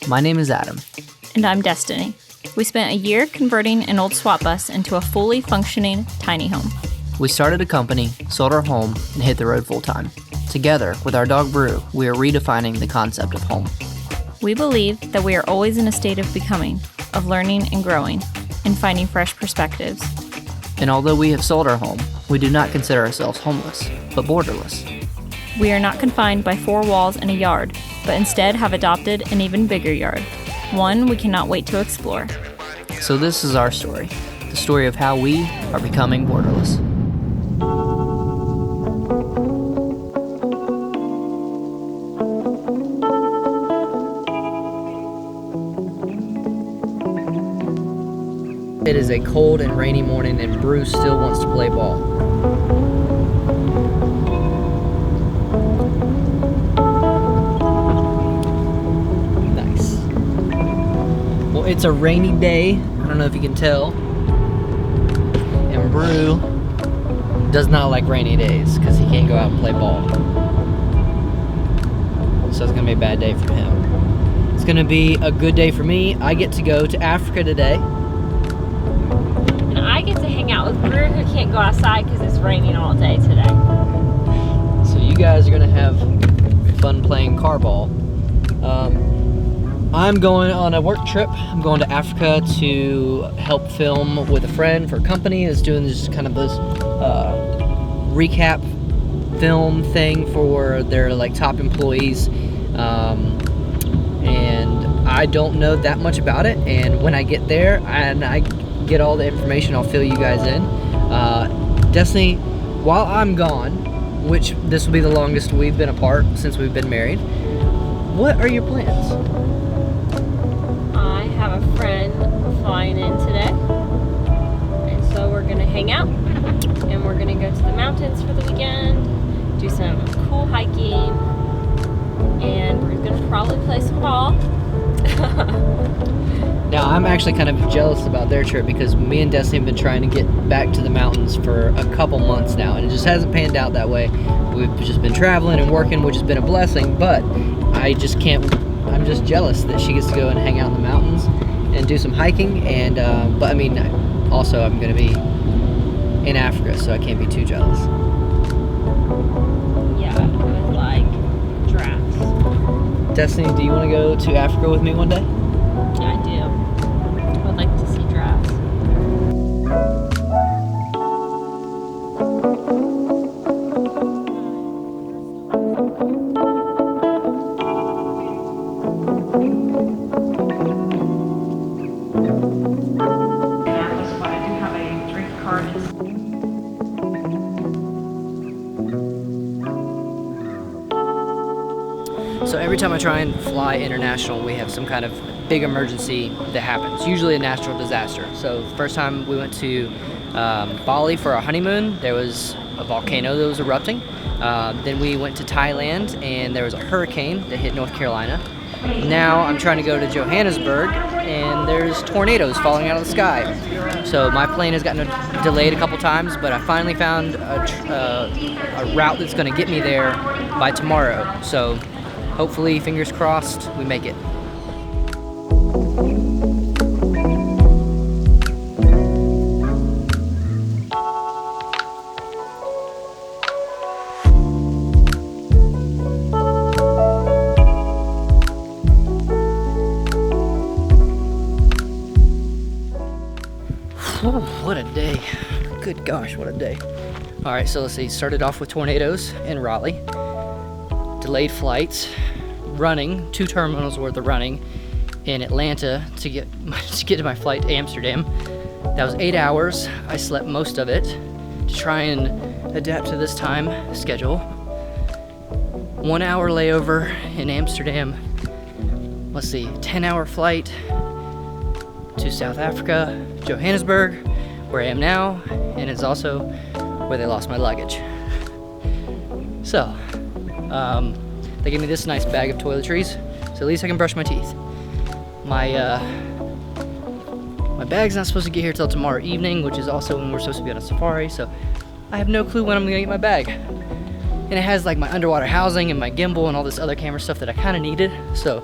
My name is Adam. And I'm Destiny. We spent a year converting an old swap bus into a fully functioning tiny home. We started a company, sold our home, and hit the road full time. Together, with our dog Brew, we are redefining the concept of home. We believe that we are always in a state of becoming, of learning and growing, and finding fresh perspectives. And although we have sold our home, we do not consider ourselves homeless, but borderless. We are not confined by four walls and a yard, but instead have adopted an even bigger yard, one we cannot wait to explore. So this is our story, the story of how we are becoming borderless. It is a cold and rainy morning and Brew still wants to play ball. Nice. Well, it's a rainy day. I don't know if you can tell. And Brew does not like rainy days because he can't go out and play ball. So it's gonna be a bad day for him. It's gonna be a good day for me. I get to go to Africa today. I get to hang out with Brew, who can't go outside because it's raining all day today. So you guys are gonna have fun playing car ball. I'm going on a work trip. I'm going to Africa to help film with a friend for a company that's doing just kind of this recap film thing for their top employees. And I don't know that much about it. And when I get there and I get all the information, I'll fill you guys in. Destiny, while I'm gone, which this will be the longest we've been apart since we've been married, what are your plans? I have a friend flying in today, and so we're gonna hang out, and we're gonna go to the mountains for the weekend, do some cool hiking, and we're gonna probably play some ball. Now, I'm actually kind of jealous about their trip because me and Destiny have been trying to get back to the mountains for a couple months now, and it just hasn't panned out that way. We've just been traveling and working, which has been a blessing, but I just can't, I'm just jealous that she gets to go and hang out in the mountains and do some hiking, and, but I mean, also I'm going to be in Africa, so I can't be too jealous. Yeah, I would like giraffes. Destiny, do you want to go to Africa with me one day? Yeah, I do. I would like to see giraffes. But I do have a drink card. So every time I try and fly international, we have some kind of big emergency that happens, usually a natural disaster. So the first time we went to Bali for our honeymoon, there was a volcano that was erupting. Then we went to Thailand and there was a hurricane that hit North Carolina. Now I'm trying to go to Johannesburg and there's tornadoes falling out of the sky. So my plane has gotten delayed a couple times, but I finally found a route that's going to get me there by tomorrow. So hopefully, fingers crossed, we make it. Whew, what a day. Good gosh, what a day. All right, so let's see. Started off with tornadoes in Raleigh. Delayed flights. Running, 2 terminals worth of running in Atlanta to get to my flight to Amsterdam. That was 8 hours. I slept most of it to try and adapt to this time schedule. 1 hour layover in Amsterdam. Let's see, 10-hour flight to South Africa, Johannesburg, where I am now, and it's also where they lost my luggage. So, they gave me this nice bag of toiletries, so at least I can brush my teeth. My bag's not supposed to get here till tomorrow evening, which is also when we're supposed to be on a safari, so I have no clue when I'm gonna get my bag. And it has like my underwater housing and my gimbal and all this other camera stuff that I kind of needed, so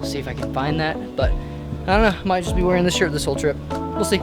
see if I can find that, but I don't know, I might just be wearing this shirt this whole trip. We'll see.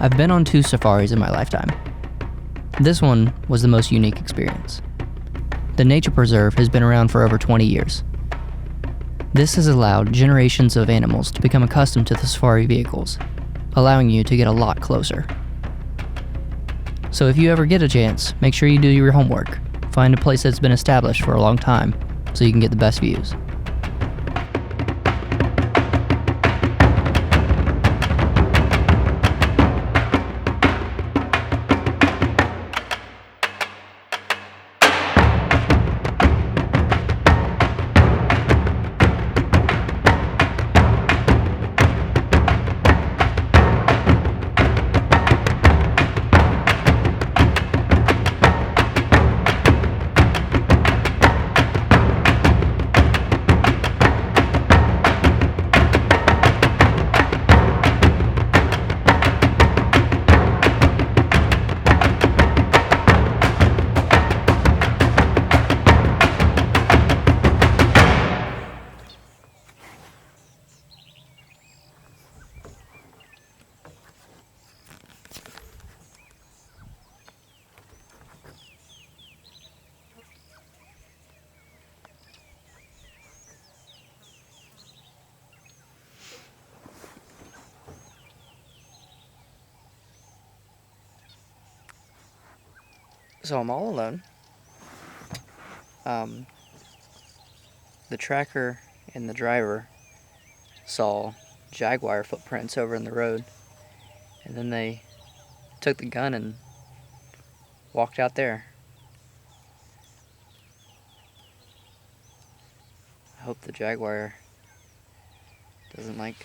I've been on 2 safaris in my lifetime. This one was the most unique experience. The nature preserve has been around for over 20 years. This has allowed generations of animals to become accustomed to the safari vehicles, allowing you to get a lot closer. So if you ever get a chance, make sure you do your homework. Find a place that's been established for a long time so you can get the best views. So I'm all alone. The tracker and the driver saw jaguar footprints over in the road, and then they took the gun and walked out there. I hope the jaguar doesn't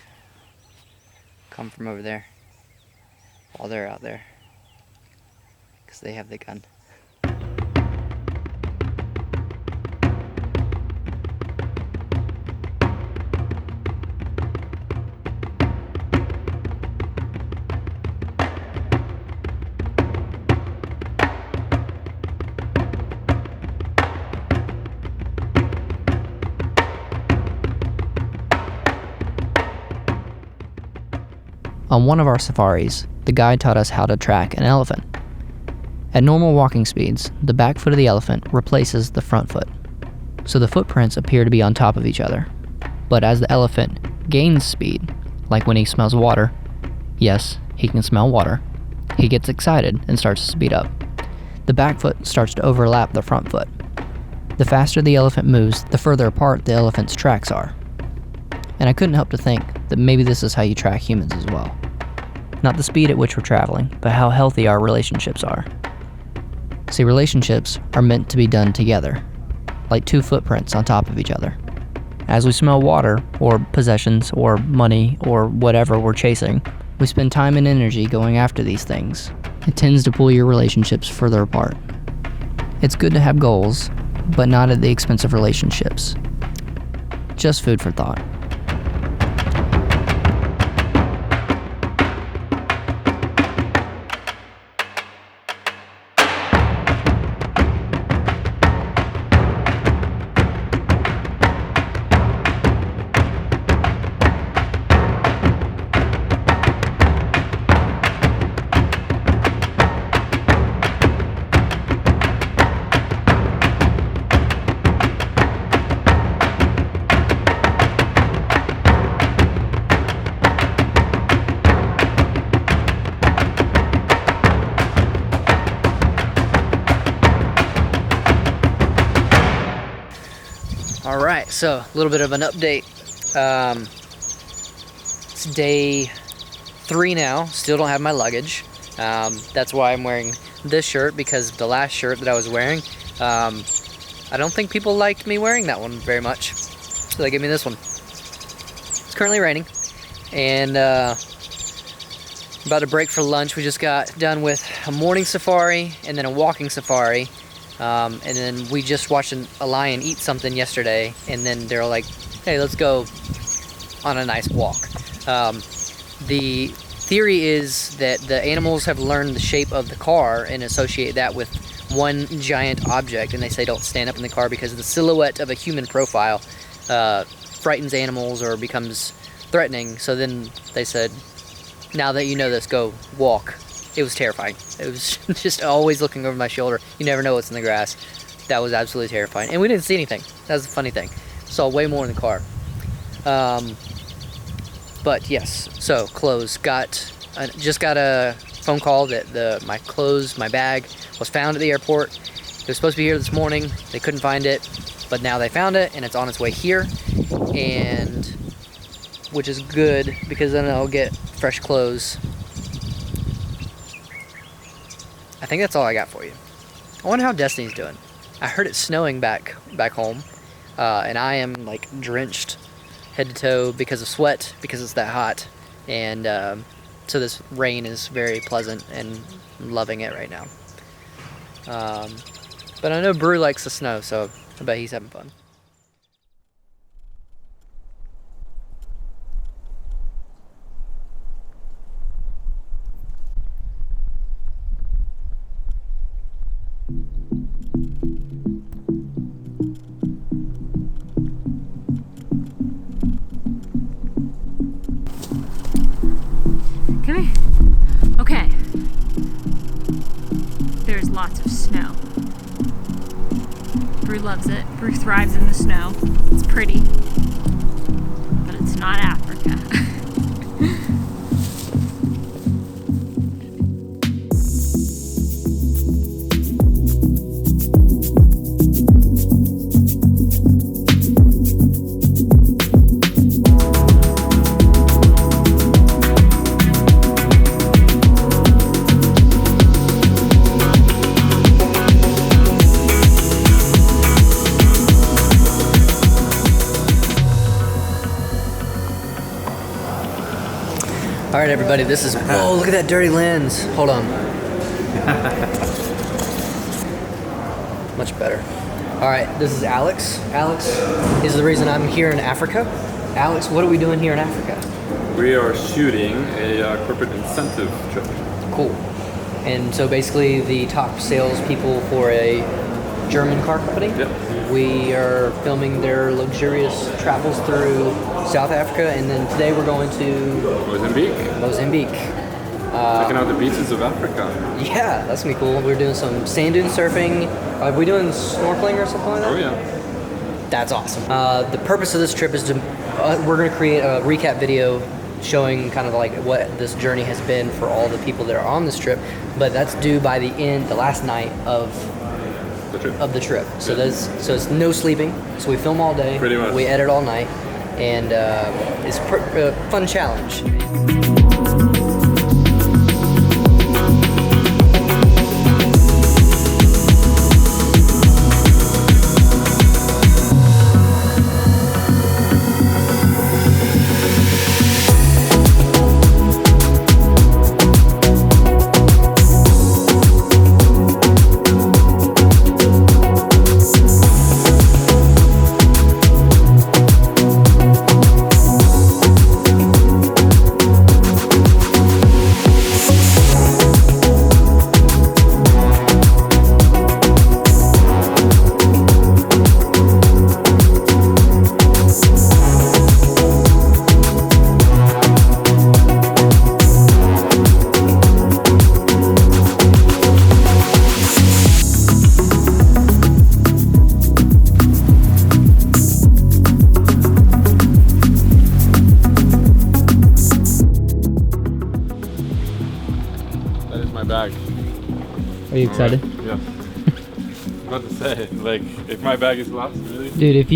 come from over there while they're out there, because they have the gun. On one of our safaris, the guide taught us how to track an elephant. At normal walking speeds, the back foot of the elephant replaces the front foot, so the footprints appear to be on top of each other. But as the elephant gains speed, like when he smells water, yes, he can smell water, he gets excited and starts to speed up. The back foot starts to overlap the front foot. The faster the elephant moves, the further apart the elephant's tracks are. And I couldn't help to think that maybe this is how you track humans as well. Not the speed at which we're traveling, but how healthy our relationships are. See, relationships are meant to be done together, like two footprints on top of each other. As we smell water, or possessions, or money, or whatever we're chasing, we spend time and energy going after these things. It tends to pull your relationships further apart. It's good to have goals, but not at the expense of relationships. Just food for thought. Alright, so a little bit of an update. It's day 3 now, still don't have my luggage. That's why I'm wearing this shirt, because the last shirt that I was wearing, I don't think people liked me wearing that one very much. So they gave me this one. It's currently raining, and about to break for lunch. We just got done with a morning safari and then a walking safari. And then we just watched a lion eat something yesterday, and then they're like, hey, let's go on a nice walk. The theory is that the animals have learned the shape of the car and associate that with one giant object, and they say don't stand up in the car because the silhouette of a human profile frightens animals or becomes threatening. So then they said, now that you know this, go walk. It was terrifying. It was just always looking over my shoulder. You never know what's in the grass. That was absolutely terrifying. And we didn't see anything. That was the funny thing. Saw way more in the car. But yes, so clothes. Just got a phone call that my bag was found at the airport. It was supposed to be here this morning. They couldn't find it, but now they found it and it's on its way here. And which is good, because then I'll get fresh clothes. I think that's all I got for you. I wonder how Destiny's doing. I heard it's snowing back home, and I am like drenched head to toe because of sweat, because it's that hot, and so this rain is very pleasant, and I'm loving it right now. But I know Brew likes the snow, so I bet he's having fun. Come here. Okay. There's lots of snow. Brew loves it. Brew thrives in the snow. It's pretty, but it's not Africa. All right, everybody, this is, whoa, look at that dirty lens. Hold on. Much better. All right, this is Alex. Alex is the reason I'm here in Africa. Alex, what are we doing here in Africa? We are shooting a corporate incentive trip. Cool. And so basically the top salespeople for a German car company. Yep. We are filming their luxurious travels through South Africa, and then today we're going to Mozambique. Checking out the beaches of Africa. Yeah, that's gonna be cool. We're doing some sand dune surfing. Are we doing snorkeling or something like that? Oh yeah. That's awesome. The purpose of this trip is to, we're gonna create a recap video showing kind of like what this journey has been for all the people that are on this trip, but that's due by the last night of the trip. So so it's no sleeping. So we film all day. Pretty much. We edit all night, and it's a fun challenge. Bag. Are you excited? Yeah. What to say? Like, if my bag is lost, really? Dude,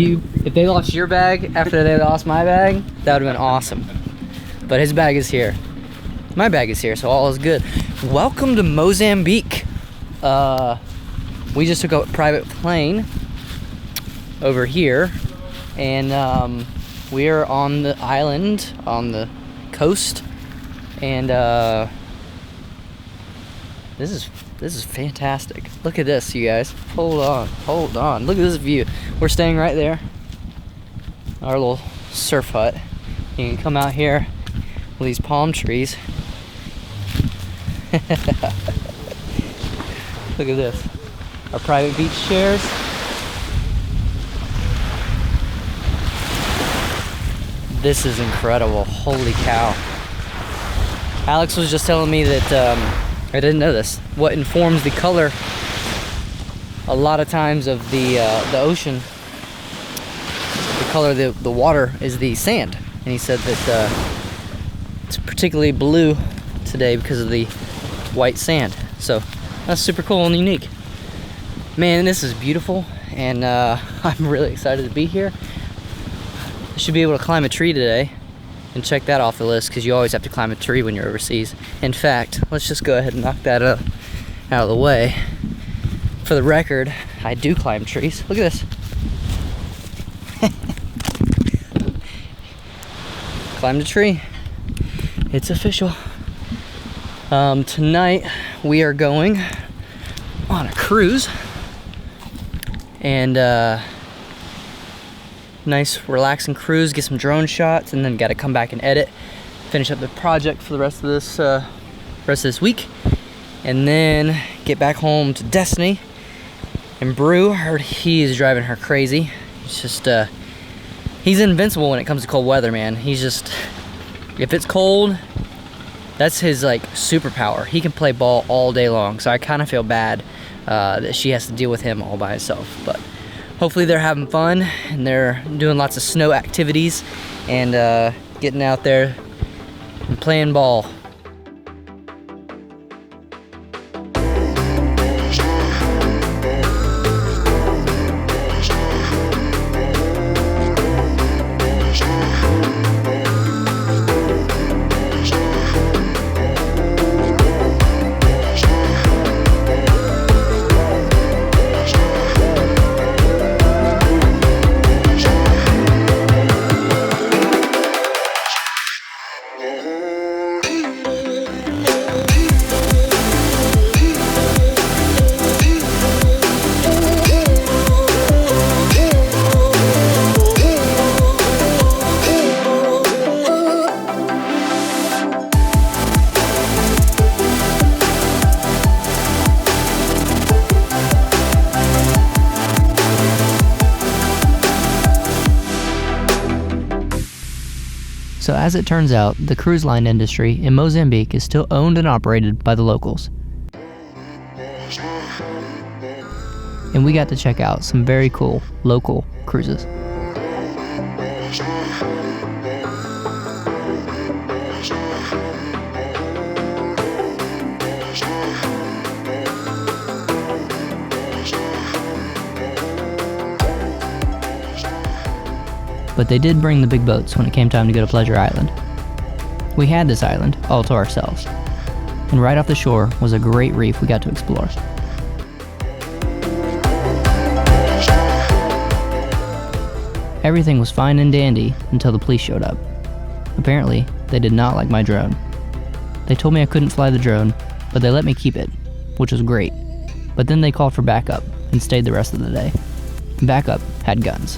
if they lost your bag after they lost my bag, that would have been awesome. But his bag is here. My bag is here, so all is good. Welcome to Mozambique. We just took a private plane over here, and we are on the island, on the coast, and this is fantastic. Look at this, you guys. Hold on. Look at this view. We're staying right there. Our little surf hut. You can come out here with these palm trees. Look at this. Our private beach chairs. This is incredible. Holy cow. Alex was just telling me that I didn't know this. What informs the color a lot of times of the ocean, the color of the water is the sand. And he said that it's particularly blue today because of the white sand. So that's super cool and unique. Man, this is beautiful, and I'm really excited to be here. I should be able to climb a tree today. And check that off the list, because you always have to climb a tree when you're overseas. In fact, let's just go ahead and knock that out of the way. For the record, I do climb trees. Look at this. Climbed a tree. It's official. Tonight we are going on a cruise, and nice relaxing cruise, get some drone shots, and then got to come back and edit, finish up the project for the rest of this week, and then get back home to Destiny and Brew. I heard he is driving her crazy. It's just he's invincible when it comes to cold weather, man. He's just, if it's cold, that's his like superpower. He can play ball all day long, so I kind of feel bad that she has to deal with him all by herself. But hopefully they're having fun, and they're doing lots of snow activities and getting out there and playing ball. So as it turns out, the cruise line industry in Mozambique is still owned and operated by the locals. And we got to check out some very cool local cruises. But they did bring the big boats when it came time to go to Pleasure Island. We had this island all to ourselves, and right off the shore was a great reef we got to explore. Everything was fine and dandy until the police showed up. Apparently, they did not like my drone. They told me I couldn't fly the drone, but they let me keep it, which was great. But then they called for backup and stayed the rest of the day. Backup had guns.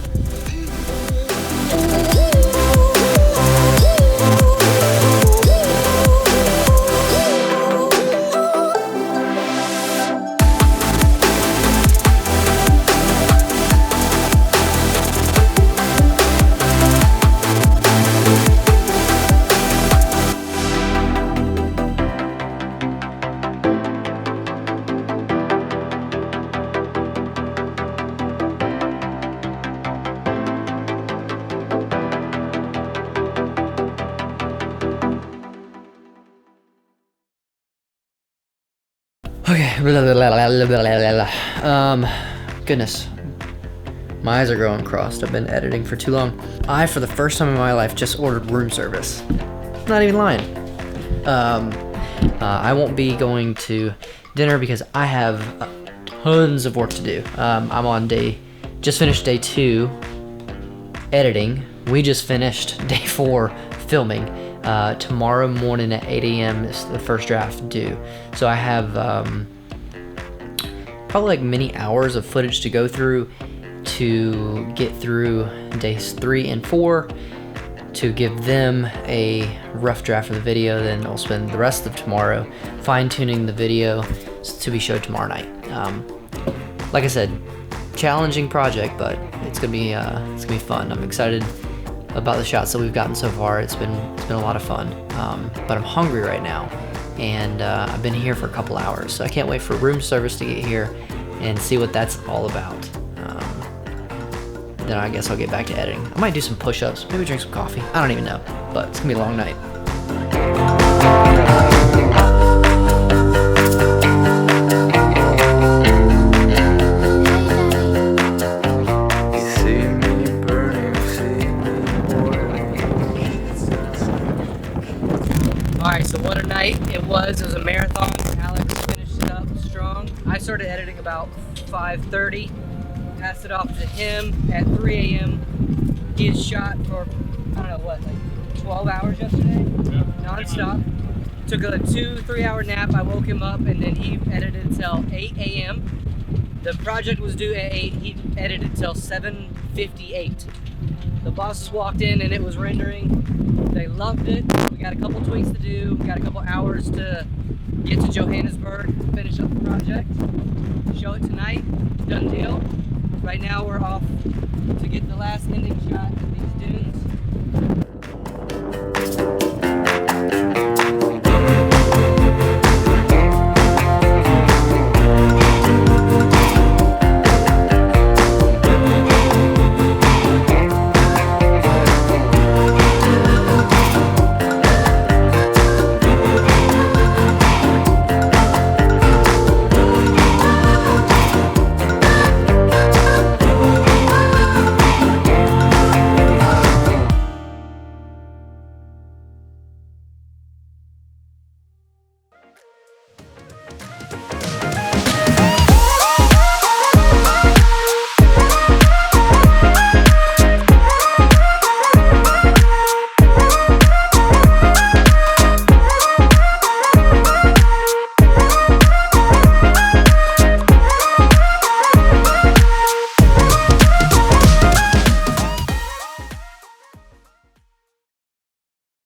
Okay, goodness. My eyes are growing crossed. I've been editing for too long. I, for the first time in my life, just ordered room service. Not even lying. I won't be going to dinner because I have tons of work to do. I'm on just finished day 2 editing. We just finished day 4 filming. Tomorrow morning at 8 a.m. is the first draft due. So I have probably like many hours of footage to go through to get through days 3 and 4 to give them a rough draft of the video. Then I'll spend the rest of tomorrow fine-tuning the video to be showed tomorrow night. Like I said, challenging project, but it's gonna be fun. I'm excited about the shots that we've gotten so far. It's been a lot of fun, but I'm hungry right now, and I've been here for a couple hours, so I can't wait for room service to get here and see what that's all about. Then I guess I'll get back to editing. I might do some push-ups, maybe drink some coffee. I don't even know, but it's gonna be a long night. So what a night it was. It was a marathon. Alex finished up strong. I started editing about 5:30. Passed it off to him at 3 a.m. He had shot for, I don't know what, like 12 hours yesterday? Yeah. Non-stop. Took a 2-3 hour nap. I woke him up and then he edited until 8 a.m. The project was due at 8. He edited until 7:58. The bosses walked in and it was rendering. They loved it. We got a couple tweaks to do. We got a couple hours to get to Johannesburg, finish up the project, show it tonight. Done deal. Right now we're off to get the last ending shot of these dunes.